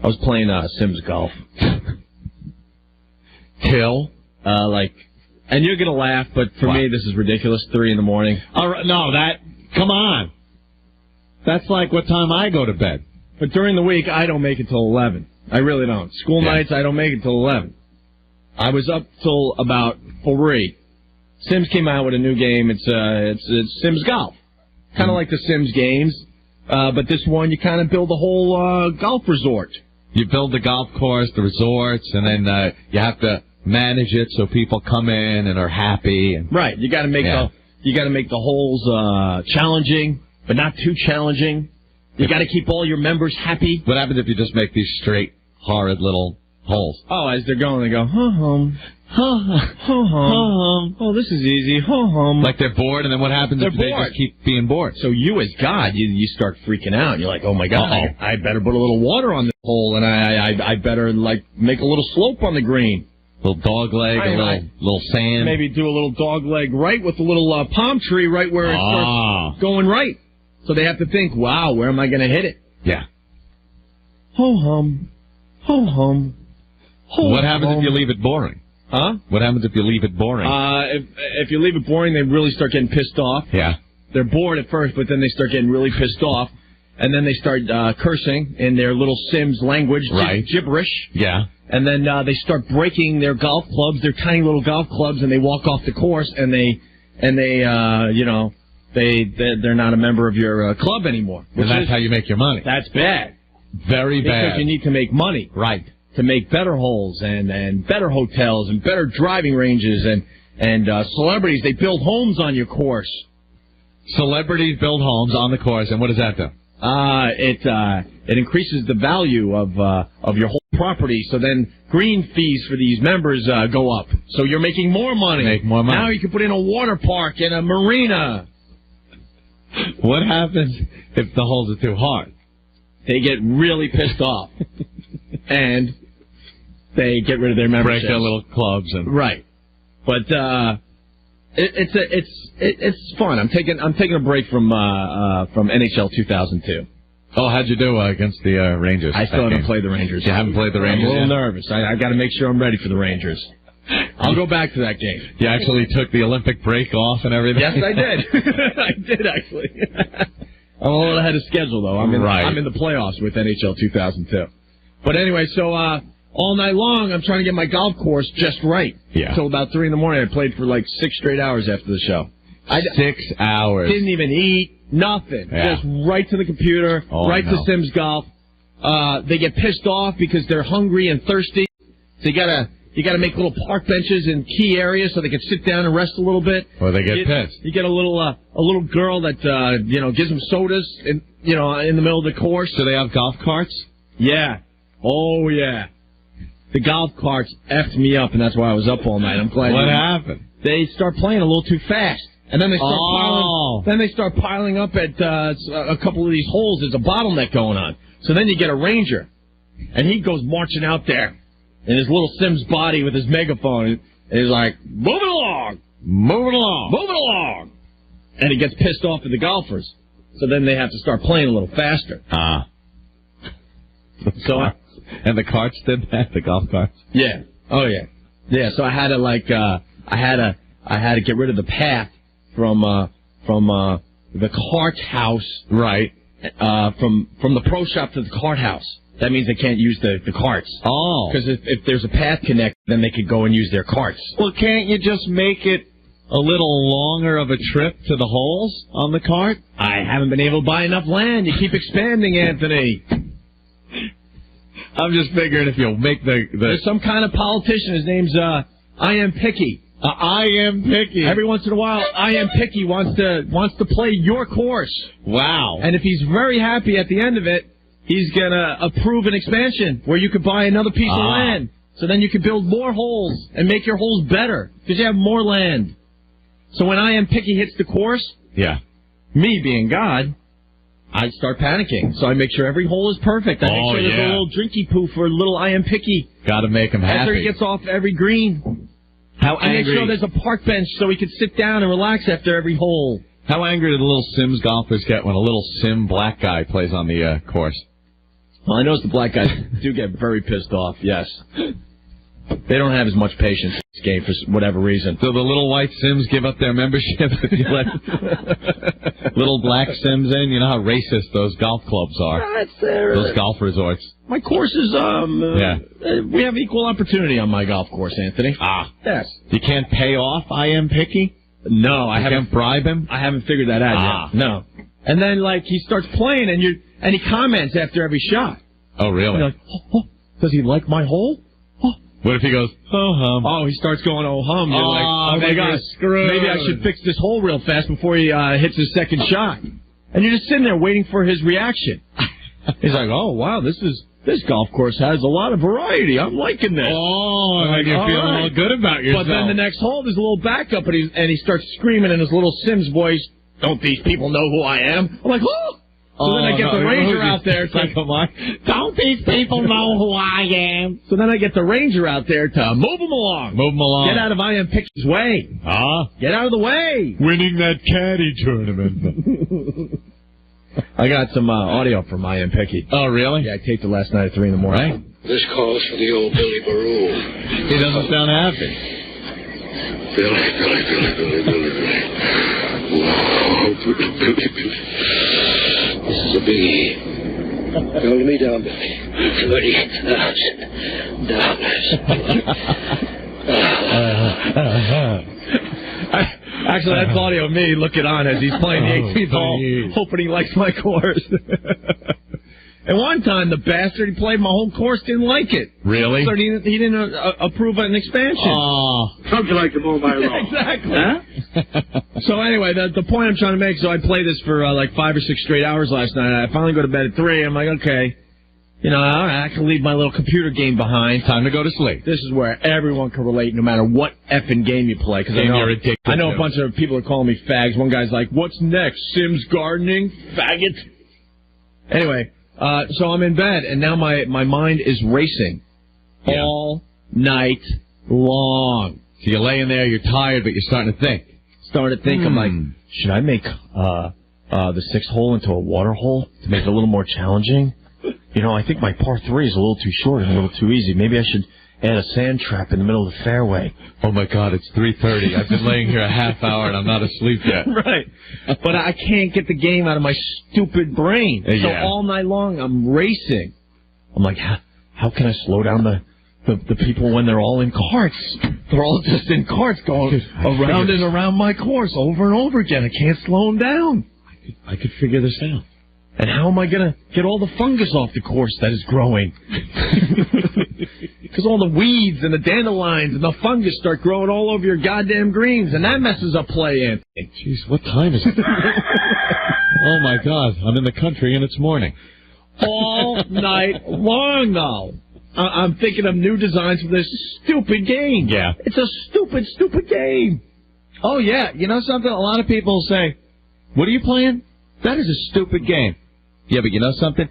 I was playing Sims Golf. Till? And you're going to laugh, but for me, this is ridiculous, 3 in the morning. All right, come on. That's like what time I go to bed. But during the week, I don't make it till 11. I really don't. School nights, I don't make it till 11. I was up till about 3. Sims came out with a new game. It's Sims Golf. Kind of like the Sims games. But this one, you kind of build a whole golf resort. You build the golf course, the resorts, and then you have to manage it so people come in and are happy. And, right. You got to make the holes challenging, but not too challenging. You got to keep all your members happy. What happens if you just make these straight, horrid little holes? Oh, as they're going, they go, ho-hum, ho-hum, ho-hum. Oh, this is easy, ho-hum. Like they're bored, and then what happens if they just keep being bored? So you, as God, you start freaking out. You're like, oh, my God, I better put a little water on this hole, and I better, make a little slope on the green. Little dog leg, little sand. Maybe do a little dog leg right with a little palm tree right where it starts going right. So they have to think, wow, where am I going to hit it? Yeah. Ho-hum. Ho-hum. Ho-hum. What happens if you leave it boring? Huh? What happens if you leave it boring? If you leave it boring, they really start getting pissed off. Yeah. They're bored at first, but then they start getting really pissed off. And then they start cursing in their little Sims language, gibberish. Yeah. And then they start breaking their golf clubs, their tiny little golf clubs, and they walk off the course, and they're not a member of your club anymore. And that's how you make your money. That's bad. Very bad. Because you need to make money. Right. To make better holes and better hotels and better driving ranges and celebrities. They build homes on your course. Celebrities build homes on the course, and what does that do? It increases the value of your whole property. So then green fees for these members go up. So you're making more money. Make more money. Now you can put in a water park and a marina. What happens if the holes are too hard? They get really pissed off, and they get rid of their memberships. Break their little clubs and right. But it's fun. I'm taking a break from NHL 2002. Oh, how'd you do against the Rangers? I still haven't played the Rangers. You haven't played the Rangers? I'm a little nervous. I got to make sure I'm ready for the Rangers. I'll go back to that game. You actually took the Olympic break off and everything? Yes, I did. I did, actually. I'm a little ahead of schedule, though. I'm in the playoffs with NHL 2002. But anyway, so all night long, I'm trying to get my golf course just right. Yeah. Until about 3 in the morning. I played for 6 straight hours after the show. 6 hours. Didn't even eat, nothing. Yeah. Just right to the computer, to Sims Golf. They get pissed off because they're hungry and thirsty. So you gotta make little park benches in key areas so they can sit down and rest a little bit. Or they get pissed. You get a little girl that gives them sodas in the middle of the course. Do they have golf carts? Yeah. Oh yeah. The golf carts effed me up, and that's why I was up all night. I'm glad. What happened? They start playing a little too fast, and then they start piling up at a couple of these holes. There's a bottleneck going on. So then you get a ranger, and he goes marching out there in his little Sims body with his megaphone, and he's like, "Move it along, move it along, move it along," and he gets pissed off at the golfers. So then they have to start playing a little faster. And the carts did that, the golf carts? Yeah. Oh yeah. Yeah, so I had to I had to get rid of the path from the cart house. Right. From the pro shop to the cart house. That means they can't use the carts. Oh. Because if there's a path connect, then they could go and use their carts. Well, can't you just make it a little longer of a trip to the holes on the cart? I haven't been able to buy enough land. You keep expanding, Anthony. I'm just figuring if you'll make There's some kind of politician. His name's I Am Picky. I Am Picky. Every once in a while, I Am Picky wants to play your course. Wow. And if he's very happy at the end of it, he's going to approve an expansion where you could buy another piece of land. So then you could build more holes and make your holes better because you have more land. So when I Am Picky hits the course, me being God, I start panicking. So I make sure every hole is perfect. I make sure there's a little drinky poo for little I Am Picky. Got to make him happy. After he gets off every green. I make sure there's a park bench so he can sit down and relax after every hole. How angry do the little Sims golfers get when a little Sim black guy plays on the course? Well, I notice the black guys do get very pissed off, yes. They don't have as much patience in this game for whatever reason. So the little white Sims give up their membership if you let little black Sims in? You know how racist those golf clubs are. Those golf resorts. My course is, we have equal opportunity on my golf course, Anthony. Yes. You can't pay off I Am Picky? No, I haven't. Can't bribe him? I haven't figured that out yet. No. And then, like, he starts playing, and he comments after every shot. Oh, really? You're like, does he like my hole? What if he goes, oh, hum? Oh, he starts going, oh, hum. You're like, oh, my God. Maybe I should fix this hole real fast before he hits his second shot. And you're just sitting there waiting for his reaction. He's like, oh, wow, this golf course has a lot of variety. I'm liking this. Oh, and you feel all good about yourself. But then the next hole, there's a little backup, and he starts screaming in his little Sims voice, don't these people know who I am? I'm like, oh! So then I get the ranger out there to, don't these people know who I am? So then I get the ranger out there to move them along. Move them along. Get out of I Am Picky's way. Get out of the way. Winning that caddy tournament. I got some audio from I Am Picky. Oh, really? Yeah, I taped it last night at 3 in the morning. Right. This calls for the old Billy Baroo. He doesn't sound happy. Billy. Whoa, Billy. This is a biggie. Hold me down, Billy. $20,000. Actually, that's audio of me looking on as he's playing the 18th hole, hoping he likes my course. And one time, the bastard, he played my whole course, didn't like it. Really? So he didn't approve an expansion. How'd you like to mow my lawn? Exactly. Huh? So anyway, the point I'm trying to make, so I played this for like 5 or 6 straight hours last night. I finally go to bed at 3. I'm like, okay, all right, I can leave my little computer game behind. Time to go to sleep. This is where everyone can relate, no matter what effing game you play. Because I know a bunch of people are calling me fags. One guy's like, what's next? Sims gardening? Faggot? Anyway, so I'm in bed, and now my mind is racing all night long. So you're laying there, you're tired, but you're starting to think. I'm like, should I make the 6th hole into a water hole to make it a little more challenging? I think my par 3 is a little too short and a little too easy. Maybe I should add a sand trap in the middle of the fairway. Oh, my God, it's 3:30. I've been laying here a half hour, and I'm not asleep yet. Right. But I can't get the game out of my stupid brain. So all night long, I'm racing. I'm like, how can I slow down the people when they're all in carts? They're all just in carts going around and around my course over and over again. I can't slow them down. I could figure this out. And how am I going to get all the fungus off the course that is growing? Because all the weeds and the dandelions and the fungus start growing all over your goddamn greens, and that messes up play, Anthony. Jeez, what time is it? Oh, my God. I'm in the country, and it's morning. All night long, though. I'm thinking of new designs for this stupid game. Yeah. It's a stupid game. Oh, yeah. You know something? A lot of people say, what are you playing? That is a stupid game. Yeah, but you know something?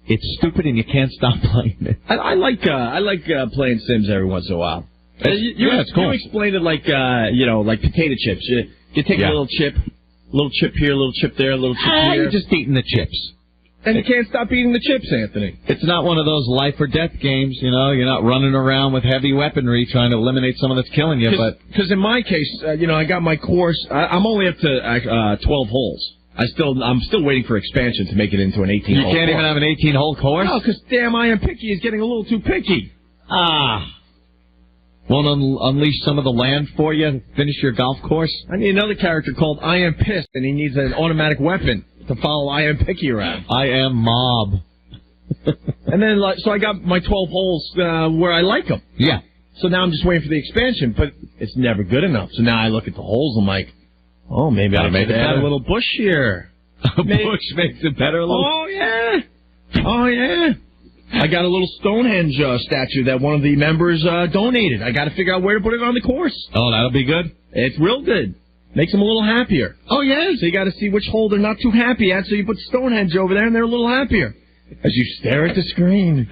It's stupid and you can't stop playing it. I like playing Sims every once in a while. It's cool. You explained it like potato chips. You take a little chip here, a little chip there, a little chip here. You're just eating the chips. And you can't stop eating the chips, Anthony. It's not one of those life or death games, You're not running around with heavy weaponry trying to eliminate someone that's killing you. Because in my case, I got my course. I'm only up to 12 holes. I'm still waiting for expansion to make it into an 18-hole. You can't even have an 18-hole course? No, because damn I Am Picky is getting a little too picky. Won't unleash some of the land for you? Finish your golf course? I need another character called I Am Pissed, and he needs an automatic weapon to follow I Am Picky around. I Am Mob. And then, so I got my 12 holes where I like them. Yeah. So now I'm just waiting for the expansion, but it's never good enough. So now I look at the holes, I'm like, oh, maybe I should add a little bush here. A bush makes it better. Oh, yeah. I got a little Stonehenge statue that one of the members donated. I got to figure out where to put it on the course. Oh, that'll be good? It's real good. Makes them a little happier. Oh, yeah? So you got to see which hole they're not too happy at, so you put Stonehenge over there and they're a little happier. As you stare at the screen.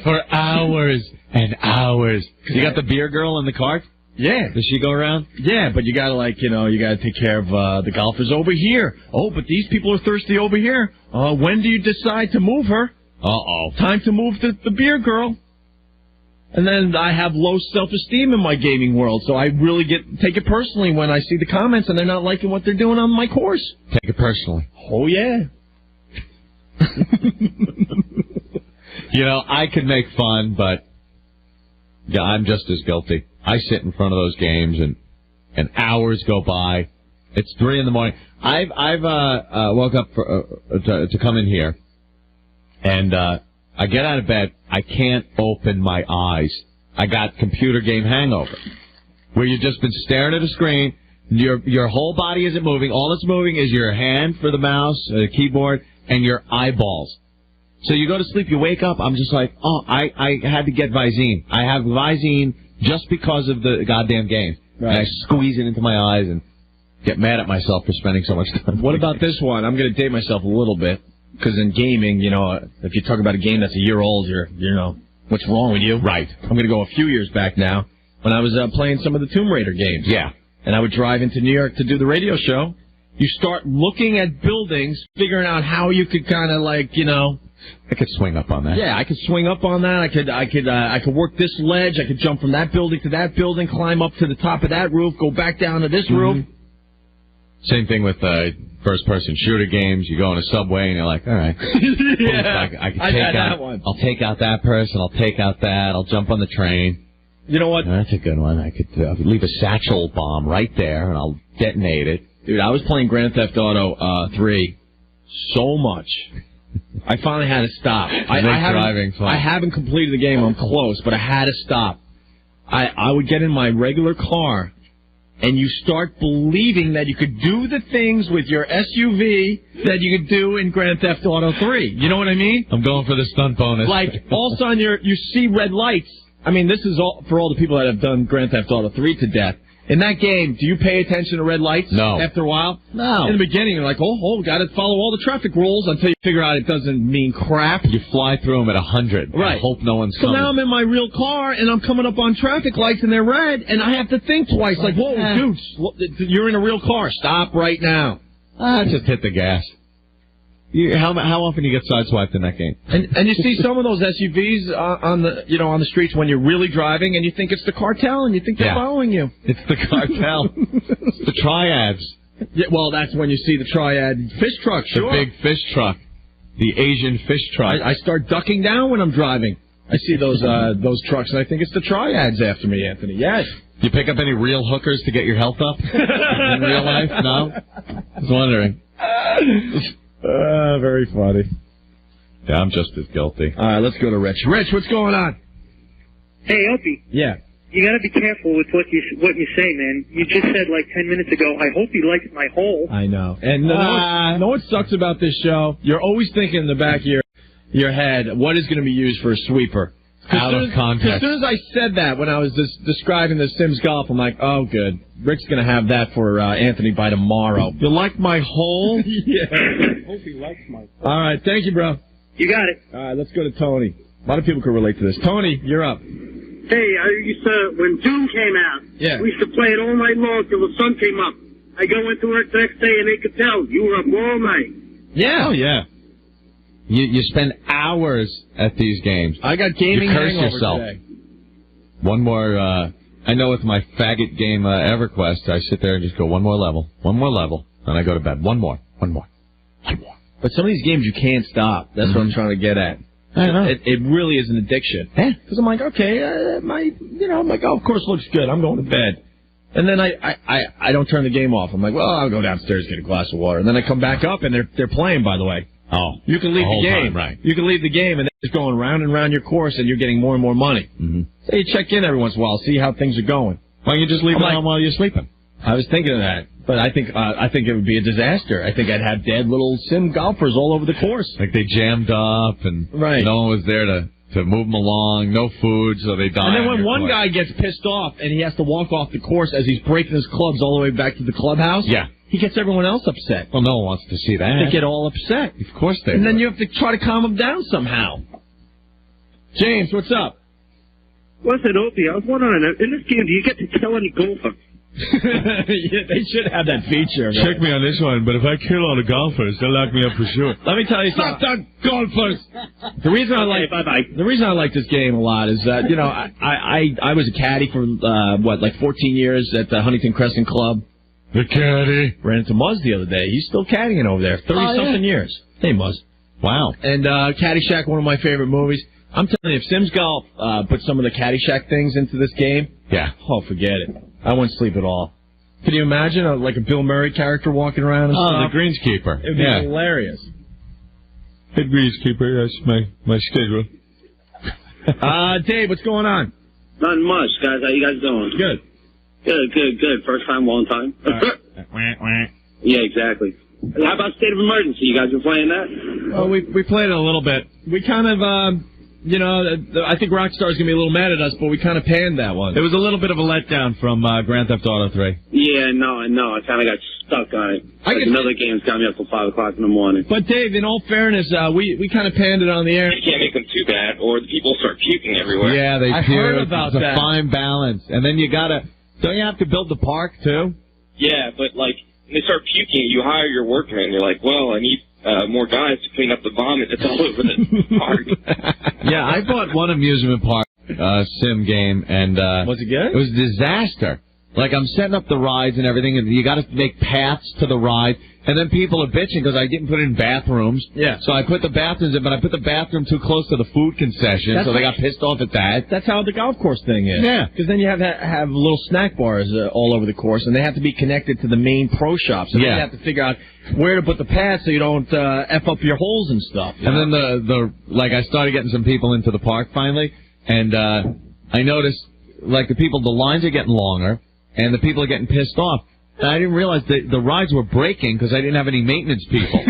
For hours and hours. You got the beer girl in the cart? Yeah. Does she go around? Yeah, but you gotta you gotta take care of the golfers over here. Oh, but these people are thirsty over here. When do you decide to move her? Time to move to the beer girl. And then I have low self-esteem in my gaming world, so I really take it personally when I see the comments and they're not liking what they're doing on my course. Take it personally. Oh, yeah. I could make fun, but yeah, I'm just as guilty. I sit in front of those games and hours go by. It's 3 in the morning. I've woke up to come in here, and I get out of bed. I can't open my eyes. I got computer game hangover, where you've just been staring at a screen. Your whole body isn't moving. All that's moving is your hand for the mouse, the keyboard, and your eyeballs. So you go to sleep, you wake up. I'm just like, I had to get Visine. I have Visine just because of the goddamn game. Right. And I squeeze it into my eyes and get mad at myself for spending so much time. What about this one? I'm going to date myself a little bit. Because in gaming, if you talk about a game that's a year old, what's wrong with you? Right. I'm going to go a few years back now when I was playing some of the Tomb Raider games. Yeah. And I would drive into New York to do the radio show. You start looking at buildings, figuring out how you could kind of I could swing up on that. Yeah, I could swing up on that. I could work this ledge. I could jump from that building to that building, climb up to the top of that roof, go back down to this roof. Same thing with first-person shooter games. You go in a subway and you're like, all right. Yeah, I got that one. I'll take out that person. I'll take out that. I'll jump on the train. You know what? That's a good one. I could leave a satchel bomb right there and I'll detonate it. Dude, I was playing Grand Theft Auto 3 so much. I finally had to stop. I haven't completed the game. I'm close, but I had to stop. I would get in my regular car, and you start believing that you could do the things with your SUV that you could do in Grand Theft Auto 3. You know what I mean? I'm going for the stunt bonus. Like, all of a sudden, you see red lights. I mean, this is all for all the people that have done Grand Theft Auto 3 to death. In that game, do you pay attention to red lights? No. After a while? No. In the beginning, you're like, got to follow all the traffic rules until you figure out it doesn't mean crap. You fly through them at 100. Right. I hope no one's coming. So now I'm in my real car, and I'm coming up on traffic lights, and they're red, and I have to think twice. Like, whoa, dude, you're in a real car. Stop right now. Just hit the gas. How often you get sideswiped in that game? And you see some of those SUVs on the streets when you're really driving, and you think it's the cartel, and you think they're following you. It's the cartel. It's the Triads. Yeah, well, that's when you see the Triad fish truck. Sure. The big fish truck, the Asian fish truck. I start ducking down when I'm driving. I see those trucks, and I think it's the Triads after me, Anthony. Yes. Do you pick up any real hookers to get your health up in real life? No. I was wondering. Very funny. Yeah, I'm just as guilty. All right, let's go to Rich. Rich, what's going on? Hey, Opie. Yeah. You got to be careful with what you say, man. You just said like 10 minutes ago, I hope he likes my hole. I know. And know what sucks about this show? You're always thinking in the back of your head, what is going to be used for a sweeper? Out of context. As soon as I said that when I was describing the Sims golf, I'm like, oh, good. Rick's going to have that for Anthony by tomorrow. You like my hole? Yeah. I hope he likes my hole. All right. Thank you, bro. You got it. All right. Let's go to Tony. A lot of people can relate to this. Tony, you're up. Hey, I used to, when Doom came out, we used to play it all night long till the sun came up. I go into work the next day and they could tell you were up all night. Yeah. Oh, yeah. You spend hours at these games. I got gaming hangover yourself. today. One more, I know with my faggot game EverQuest, I sit there and just go one more level, and I go to bed. One more. But some of these games you can't stop. That's what I'm trying to get at. I know. It really is an addiction. Because I'm like, okay, I'm like, oh, of course, looks good. I'm going to bed. And then I don't turn the game off. I'm like, well, I'll go downstairs, get a glass of water. And then I come back up, and they're playing, by the way. Oh. You can leave the game. Time, right. You can leave the game, and they're just going round and round your course, and you're getting more and more money. Mm-hmm. So you check in every once in a while, see how things are going. Why don't you just leave it on while you're sleeping? I was thinking of that. But I think it would be a disaster. I think I'd have dead little sim golfers all over the course. Like they jammed up, and no one was there to move them along, no food, so they die. And then when one guy gets pissed off and he has to walk off the course as he's breaking his clubs all the way back to the clubhouse, he gets everyone else upset. Well, no one wants to see that. They get all upset. Of course they And then you have to try to calm them down somehow. James, what's up? Listen, Opie, I was wondering, in this game, do you get to kill any golfer? Yeah, they should have that feature. Check me on this one, but if I kill all the golfers, they'll lock me up for sure. Let me tell you something. Stop the golfers! The reason I like this game a lot is that, you know, I was a caddy for, 14 years at the Huntington Crescent Club. The caddy. Ran into Muzz the other day. He's still caddying over there. 30-something years. Hey, Muzz. Wow. And Caddyshack, one of my favorite movies. I'm telling you, if Sims Golf put some of the Caddyshack things into this game, forget it. I wouldn't sleep at all. Can you imagine a Bill Murray character walking around and stuff? The greenskeeper. It would be hilarious. Head greenskeeper, that's my schedule. Dave, what's going on? Not much, guys. How you guys doing? Good. Good. First time, long time. Yeah, exactly. How about State of Emergency? You guys been playing that? Oh, we played it a little bit. We kind of, I think Rockstar's going to be a little mad at us, but we kind of panned that one. It was a little bit of a letdown from Grand Theft Auto 3. Yeah, no, I know. I kind of got stuck on it. Another game's got me up till 5 o'clock in the morning. But, Dave, in all fairness, we kind of panned it on the air. You can't make them too bad, or the people start puking everywhere. Yeah, they puke. I heard about that. It's a fine balance. And then don't you have to build the park, too? Yeah, but, when they start puking, you hire your workmen. You're like, well, I need more guys to clean up the vomit that's all over the park. Yeah, I bought one amusement park sim game, and was it good? It was a disaster. I'm setting up the rides and everything, and you got to make paths to the ride, and then people are bitching because I didn't put in bathrooms. Yeah. So I put the bathrooms in, but I put the bathroom too close to the food concession, so they got pissed off at that. That's how the golf course thing is. Yeah. Because then you have little snack bars all over the course, and they have to be connected to the main pro shops. And then you have to figure out where to put the pads so you don't F up your holes and stuff. And then I started getting some people into the park finally, and I noticed, the lines are getting longer, and the people are getting pissed off. And I didn't realize that the rides were breaking because I didn't have any maintenance people.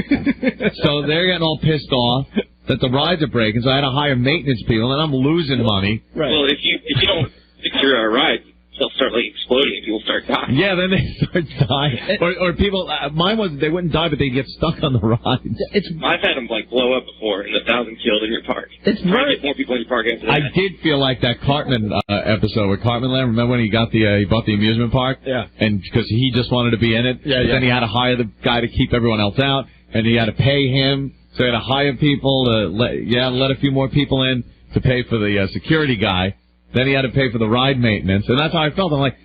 So they're getting all pissed off that the rides are breaking, so I had to hire maintenance people, and I'm losing money. Right. Well, if you don't secure a ride, they'll start exploding and people start dying. Yeah, then they start dying. Or people, mine was they wouldn't die, but they get stuck on the rides. I've had them blow up before, and 1,000 killed in your park. It's very. Get more people in your park after that. I did feel like that Cartman episode with Cartman Land. Remember when he bought the amusement park? Yeah. And because he just wanted to be in it. Yeah. Then he had to hire the guy to keep everyone else out, and he had to pay him. So he had to hire people to let a few more people in to pay for the security guy. Then he had to pay for the ride maintenance, and that's how I felt. I'm like,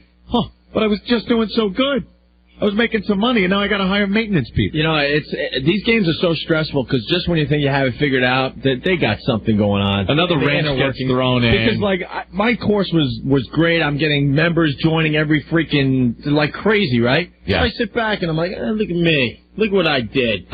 but I was just doing so good. I was making some money, and now I got to hire maintenance people. You know, these games are so stressful because just when you think you have it figured out, they got something going on. Another wrench gets thrown in. Because my course was great. I'm getting members joining every freaking crazy, right? Yeah. So I sit back and I'm like, look at me, look what I did.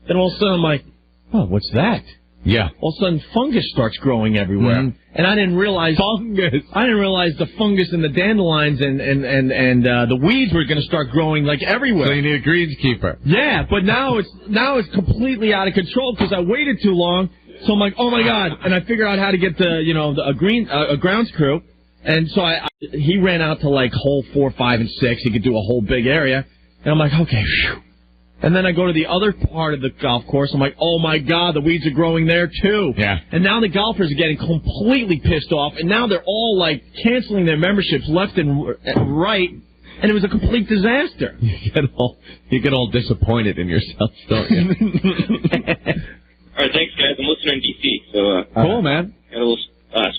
Then all of a sudden I'm like, what's that? Yeah. All of a sudden, fungus starts growing everywhere, and I didn't realize fungus. I didn't realize the fungus and the dandelions and the weeds were going to start growing everywhere. So you need a greenskeeper. Yeah, but now it's completely out of control because I waited too long. So I'm like, oh my god! And I figured out how to get a grounds crew, and so he ran out to hole 4, 5, and 6. He could do a whole big area, and I'm like, okay, phew. And then I go to the other part of the golf course. I'm like, oh, my God, the weeds are growing there, too. Yeah. And now the golfers are getting completely pissed off. And now they're all, canceling their memberships left and right. And it was a complete disaster. You get all disappointed in yourself, don't you? All right, thanks, guys. I'm listening in D.C., so... cool, man. Got a little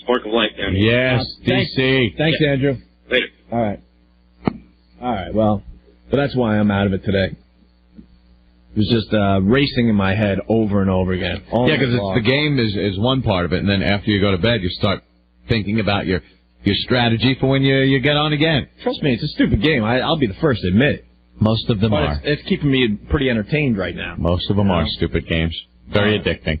spark of life down here. Yes, D.C. Thanks, Andrew. Later. All right, well, so that's why I'm out of it today. It was just racing in my head over and over again. Yeah, because the game is one part of it, and then after you go to bed, you start thinking about your strategy for when you get on again. Trust me, it's a stupid game. I'll be the first to admit it. Most of them are. It's keeping me pretty entertained right now. Most of them are stupid games. Very addicting.